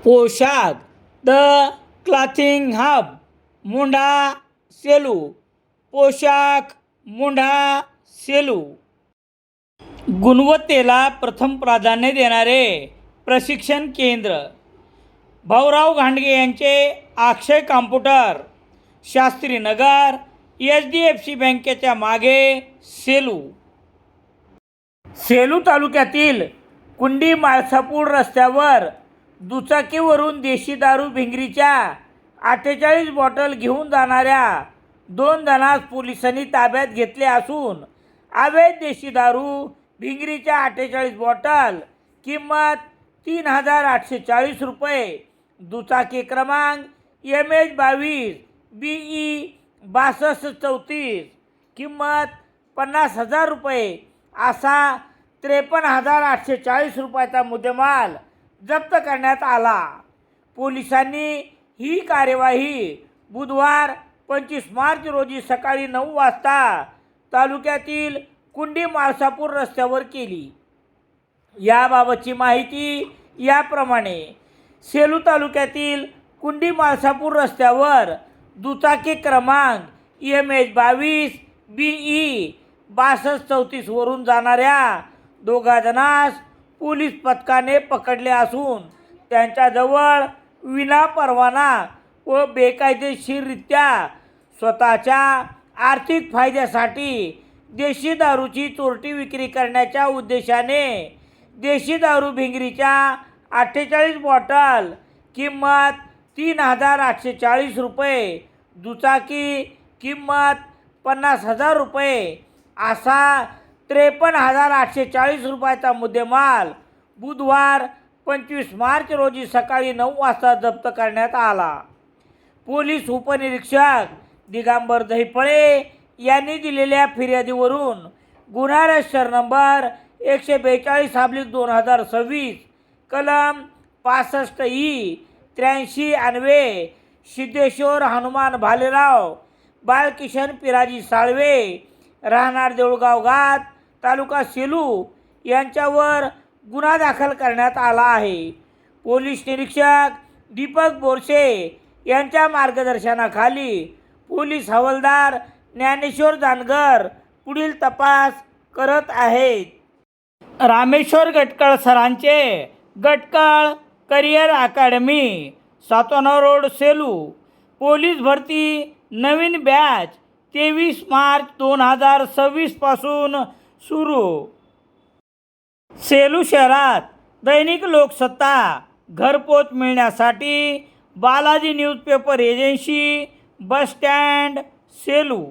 पोशाख the clothing hub मुंढा Selu. पोशाख मुंढा सेलू. गुणवत्तेला प्रथम प्राधान्य देणारे प्रशिक्षण केंद्र. भाऊराव घांडगे यांचे अक्षय कॉम्प्युटर, शास्त्रीनगर, HDFC बँकेच्या मागे, सेलू. सेलू तालुक्यातील कुंडी माळसापूर रस्त्यावर दुचाकीवरून देशी दारू भिंगरीच्या 48 बॉटल घेऊन जाणाऱ्या 2 जणांस पोलिसांनी ताब्यात घेतले असून अवैध देशी दारू भिंगरीच्या 48 बॉटल किंमत 3,840 रुपये, दुचाकी क्रमांक MH22 BE 6234 किंमत 50,000 रुपये असा 53,840 रुपयाचा मुद्देमाल जप्त करण्यात आला. पोलिसांनी ही कार्यवाही बुधवार 25 मार्च रोजी सकाळी 9 वाजता तालुक्यातील कुंडी माळसापूर रस्त्यावर केली. याबाबतची माहिती याप्रमाणे. सेलू तालुक्यातील कुंडी माळसापूर रस्त्यावर दुचाकी क्रमांक MH22 BE 6234 वरून जाणाऱ्या 2 जणांस पोलीस पथकाने पकडले असून त्यांच्याजवळ विनापरवाना व बेकायदेशीररित्या स्वतःच्या आर्थिक फायद्यासाठी देशी दारूची चोरटी विक्री करण्याच्या उद्देशाने देशी दारू भिंगरीच्या 48 बॉटल किंमत 3,840 रुपये, दुचाकी किंमत 50,000 रुपये असा 53,840 रुपयाचा मुद्देमाल बुधवार 25 मार्च रोजी सकाळी 9 वाजता जप्त करण्यात आला. पोलीस उपनिरीक्षक दिगंबर दहिफळे यांनी दिलेल्या फिर्यादीवरून गुन्हा रजिस्टर नंबर 142/2026 कलम 65E 83 सिद्धेश्वर हनुमान भालेराव बाळकिशन पिराजी साळवे राहणार देऊळगाव घाट तालुका सेलू यांच्यावर गुन्हा दाखल करण्यात आला आहे. पोलीस निरीक्षक दीपक बोरसे यांच्या मार्गदर्शनाखाली पोलीस हवालदार ज्ञानेश्वर जानगर पुढील तपास करत आहेत. रामेश्वर गटकळ सरांचे Gatkal career academy 97 road Selu. Police भरती नवीन बॅच 23 मार्च 2026 पासून सुरू. सेलू शहरात दैनिक लोकसत्ता घरपोच मिळण्यासाठी Balaji newspaper agency, bus stand, Selu.